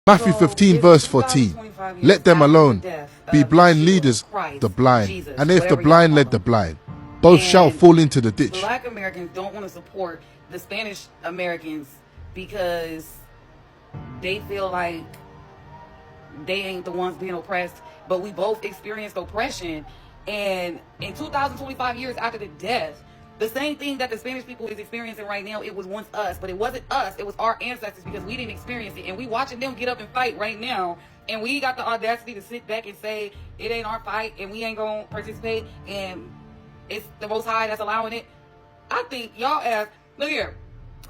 Matthew 15 verse 14. Let them alone. Be blind leaders, the blind. And if the blind led the blind, both shall fall into the ditch. Black Americans don't want to support the Spanish Americans because they feel like they ain't the ones being oppressed, but we both experienced oppression. And in 2025 years after the death, the same thing that the Spanish people is experiencing right now, it was once us, but it wasn't us, it was our ancestors, because we didn't experience it. And we watching them get up and fight right now, and we got the audacity to sit back and say it ain't our fight and we ain't gonna participate and it's the Most High that's allowing it. I think y'all as, look here,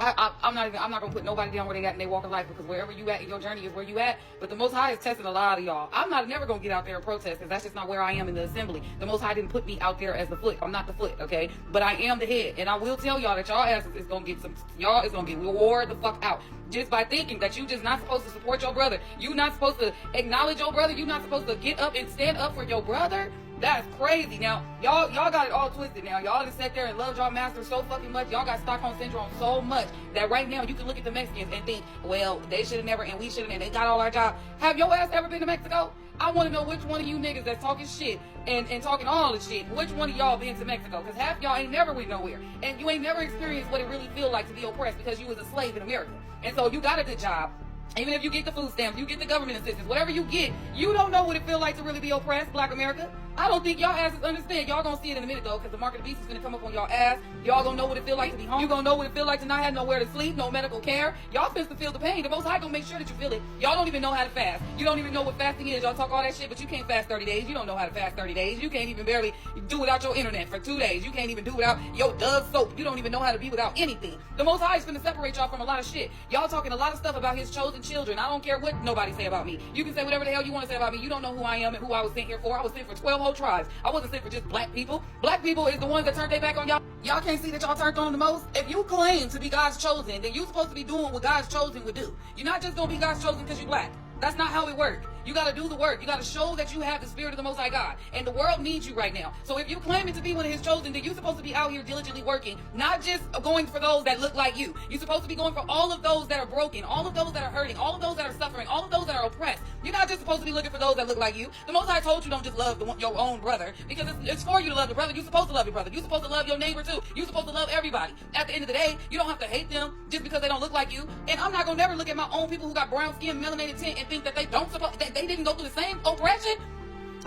I'm not gonna put nobody down where they at in their walk of life, because wherever you at in your journey is where you at. But the Most High is testing a lot of y'all. I'm never gonna get out there and protest, because that's just not where I am in the assembly. The Most High didn't put me out there as the foot. I'm not the foot, okay? But I am the head, and I will tell y'all that y'all asses is gonna get y'all is gonna get wore the fuck out just by thinking that you just not supposed to support your brother. You not supposed to acknowledge your brother. You not supposed to get up and stand up for your brother. That's crazy. Now, y'all got it all twisted now. Y'all just sat there and loved y'all master so fucking much. Y'all got Stockholm Syndrome so much that right now you can look at the Mexicans and think, well, they should have never and we should have, and they got all our jobs. Have your ass ever been to Mexico? I want to know which one of you niggas that's talking shit and talking all the shit, which one of y'all been to Mexico? Because half y'all ain't never went nowhere. And you ain't never experienced what it really feel like to be oppressed, because you was a slave in America. And so you got a good job. Even if you get the food stamps, you get the government assistance, whatever you get, you don't know what it feel like to really be oppressed, Black America. I don't think y'all asses understand. Y'all gonna see it in a minute though, because the mark of the beast is gonna come up on y'all ass. Y'all gonna know what it feel like to be home. You gonna know what it feel like to not have nowhere to sleep, no medical care. Y'all finna feel the pain. The Most High gonna make sure that you feel it. Y'all don't even know how to fast. You don't even know what fasting is. Y'all talk all that shit, but you can't fast 30 days. You don't know how to fast 30 days. You can't even barely do without your internet for 2 days. You can't even do without your Dove soap. You don't even know how to be without anything. The Most High is finna separate y'all from a lot of shit. Y'all talking a lot of stuff about his chosen children. I don't care what nobody say about me. You can say whatever the hell you want to say about me. You don't know who I am and who I was sent here for. I was sent for 12 whole tribes. I wasn't sent for just black people. Black people is the ones that turned their back on y'all. Y'all can't see that y'all turned on the most. If you claim to be God's chosen, then you supposed to be doing what God's chosen would do. You're not just gonna be God's chosen because you black. That's not how it works. You got to do the work. You got to show that you have the spirit of the Most High God. And the world needs you right now. So if you claiming to be one of his chosen, then you're supposed to be out here diligently working, not just going for those that look like you. You're supposed to be going for all of those that are broken, all of those that are hurting, all of those that are suffering, all of those that are oppressed. You're not just supposed to be looking for those that look like you. The Most High told you don't just love your own brother, because it's for you to love the brother. You're supposed to love your brother. You're supposed to love your neighbor too. You're supposed to love everybody. At the end of the day, you don't have to hate them just because they don't look like you. And I'm not going to never look at my own people who got brown skin, melanated tint, and think that they don't suppose that they didn't go through the same oppression.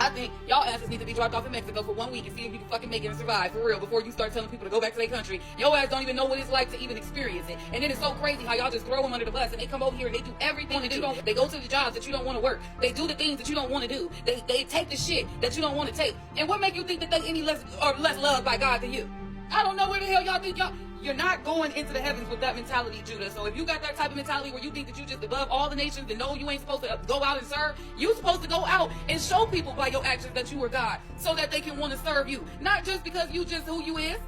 I think y'all asses need to be dropped off in Mexico for 1 week and see if you can fucking make it and survive for real before you start telling people to go back to their country. Your ass don't even know what it's like to even experience it. And then it's so crazy how y'all just throw them under the bus and they come over here and they do everything that you don't. They go to the jobs that you don't want to work. They do the things that you don't want to do. They take the shit that you don't want to take. And what make you think that they any less or less loved by God than you? I don't know where the hell y'all think you're not going into the heavens with that mentality, Judah. So if you got that type of mentality where you think that you just above all the nations and know you ain't supposed to go out and serve, you supposed to go out and show people by your actions that you are God, so that they can want to serve you. Not just because you just who you is.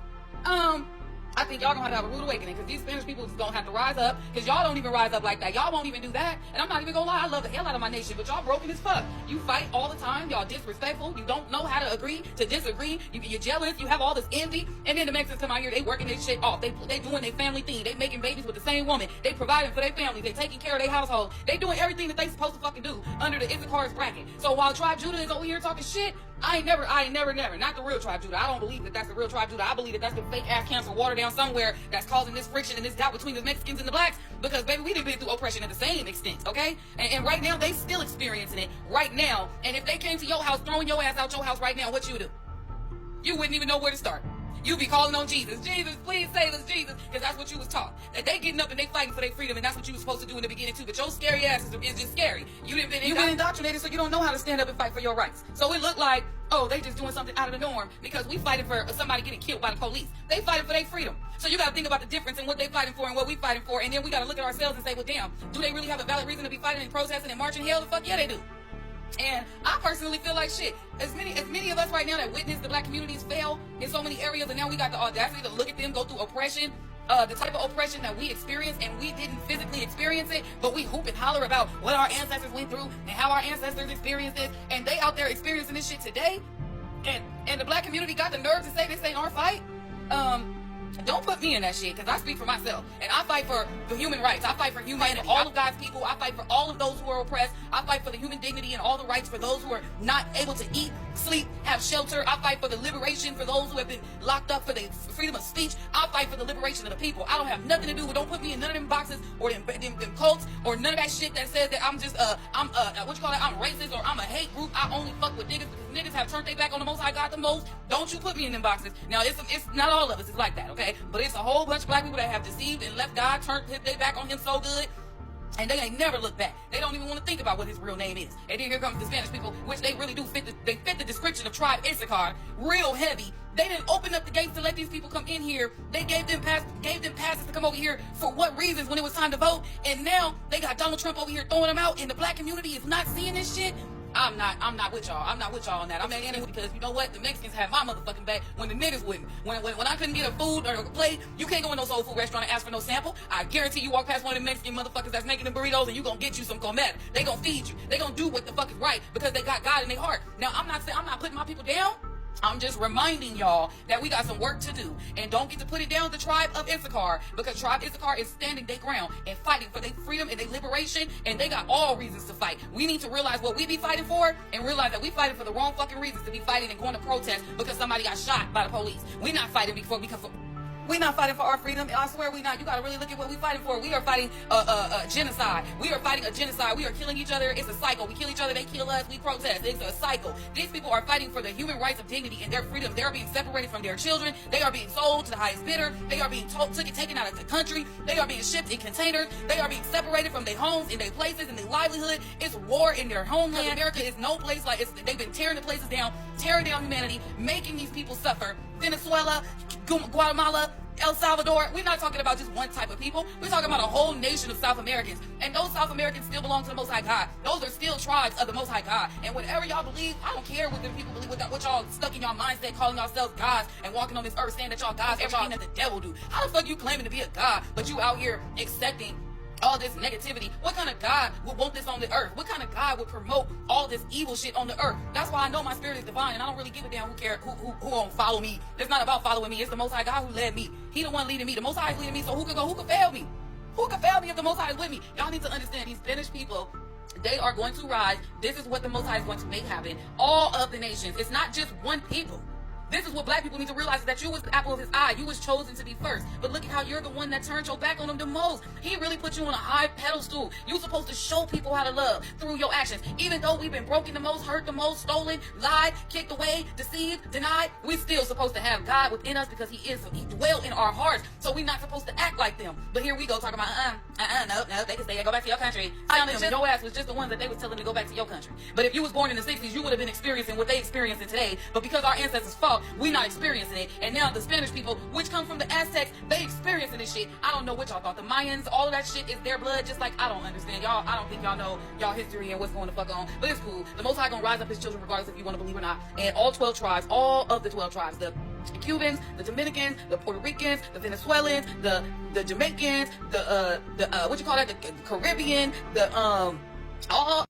I think y'all gonna have a rude awakening, because these Spanish people is gonna have to rise up, because y'all don't even rise up like that. Y'all won't even do that. And I'm not even gonna lie, I love the hell out of my nation, but y'all broken as fuck. You fight all the time. Y'all disrespectful. You don't know how to agree to disagree. You're jealous. You have all this envy. And then the Mexicans come out here, they working their shit off. They doing their family thing. They making babies with the same woman. They providing for their families. They taking care of their household. They doing everything that they supposed to fucking do under the Issachar's bracket. So while Tribe Judah is over here talking shit, I ain't never, not the real Tribe Judah. I don't believe that that's the real Tribe Judah. I believe that that's the fake ass cancer water down somewhere that's causing this friction and this doubt between the Mexicans and the blacks, because baby, we done been through oppression at the same extent, okay? And right now, they still experiencing it right now. And if they came to your house, throwing your ass out your house right now, what you would do? You wouldn't even know where to start. You be calling on Jesus. Jesus, please save us, Jesus. Because that's what you was taught. That they getting up and they fighting for their freedom, and that's what you was supposed to do in the beginning too. But your scary ass is just scary. You've been indoctrinated, so you don't know how to stand up and fight for your rights. So it looked like, oh, they just doing something out of the norm because we fighting for somebody getting killed by the police. They fighting for their freedom. So you got to think about the difference in what they fighting for and what we fighting for. And then we got to look at ourselves and say, well, damn, do they really have a valid reason to be fighting and protesting and marching? Hell the fuck yeah, they do. And I personally feel like shit. As many of us right now that witness the black communities fail in so many areas, and now we got the audacity to look at them go through oppression, the type of oppression that we experienced, and we didn't physically experience it, but we hoop and holler about what our ancestors went through and how our ancestors experienced it, and they out there experiencing this shit today, and the black community got the nerve to say this ain't our fight. Don't put me in that shit, because I speak for myself. And I fight for the human rights. I fight for humanity. All of God's people. I fight for all of those who are oppressed. I fight for the human dignity and all the rights for those who are not able to eat, sleep, have shelter. I fight for the liberation for those who have been locked up for the freedom of speech. I fight for the liberation of the people. I don't have nothing to do with, don't put me in none of them boxes or them cults or none of that shit that says that I'm just, I'm racist or I'm a hate group. I only fuck with niggas because niggas have turned their back on the Most High God the most. Don't you put me in them boxes. Now, it's not all of us. It's like that, okay? But it's a whole bunch of black people that have deceived and left God, turned their back on him so good, and they ain't never looked back. They don't even want to think about what his real name is. And then here comes the Spanish people, which they really do fit the description of tribe Issachar real heavy. They didn't open up the gates to let these people come in here. They gave them passes to come over here for what reasons when it was time to vote. And now they got Donald Trump over here throwing them out, and the black community is not seeing this shit. I'm not with y'all. I'm not with y'all on that. I'm not in it because you know what? The Mexicans had my motherfucking back when the niggas wouldn't. When I couldn't get a food or a plate, you can't go in no soul food restaurant and ask for no sample. I guarantee you walk past one of them Mexican motherfuckers that's making the burritos and you gonna get you some comida. They gonna feed you. They gonna do what the fuck is right because they got God in their heart. Now I'm not putting my people down. I'm just reminding y'all that we got some work to do. And don't get to put it down the tribe of Issachar, because tribe Issachar is standing their ground and fighting for their freedom and their liberation, and they got all reasons to fight. We need to realize what we be fighting for and realize that we fighting for the wrong fucking reasons to be fighting and going to protest because somebody got shot by the police. We not fighting because we're not fighting for our freedom. I swear we not. You gotta really look at what we're fighting for. We are fighting a genocide. We are fighting a genocide. We are killing each other. It's a cycle. We kill each other. They kill us. We protest. It's a cycle. These people are fighting for the human rights of dignity and their freedom. They are being separated from their children. They are being sold to the highest bidder. They are being taken out of the country. They are being shipped in containers. They are being separated from their homes and their places and their livelihood. It's war in their homeland. America is no place like it's. They've been tearing the places down, tearing down humanity, making these people suffer. Venezuela, Guatemala, El Salvador. We're not talking about just one type of people. We're talking about a whole nation of South Americans. And those South Americans still belong to the Most High God. Those are still tribes of the Most High God. And whatever y'all believe, I don't care what the people believe, what y'all stuck in y'all mindset, calling yourselves gods and walking on this earth saying that y'all gods, everything that the devil do. How the fuck you claiming to be a god, but you out here accepting all this negativity? What kind of God would want this on the earth? What kind of God would promote all this evil shit on the earth? That's why I know my spirit is divine, and I don't really give a damn who won't follow me. It's not about following me. It's the Most High God who led me. He the one leading me. The Most High is leading me, so who could fail me? Who could fail me if the Most High is with me? Y'all need to understand, these finished people, they are going to rise. This is what the Most High is going to make happen. All of the nations. It's not just one people. This is what black people need to realize, is that you was the apple of his eye. You was chosen to be first. But look at how you're the one that turned your back on him the most. He really put you on a high pedestal. You're supposed to show people how to love through your actions. Even though we've been broken the most, hurt the most, stolen, lied, kicked away, deceived, denied, we're still supposed to have God within us because he dwells in our hearts. So we're not supposed to act like them. But here we go talking about, no, they can stay, go back to your country. Your ass was just the ones that they was telling to go back to your country. But if you was born in the 60s, you would have been experiencing what they experiencing today. But because our ancestors fought, we not experiencing it. And now the Spanish people, which come from the Aztecs, they experiencing this shit. I don't know what y'all thought. The Mayans, all of that shit is their blood. Just like I don't understand y'all. I don't think y'all know y'all history and what's going to fuck on. But it's cool. The Most High gonna rise up his children regardless if you want to believe or not. And all 12 tribes, all of the 12 tribes, the Cubans, the Dominicans, the Puerto Ricans, the Venezuelans, the Jamaicans, the Caribbean, all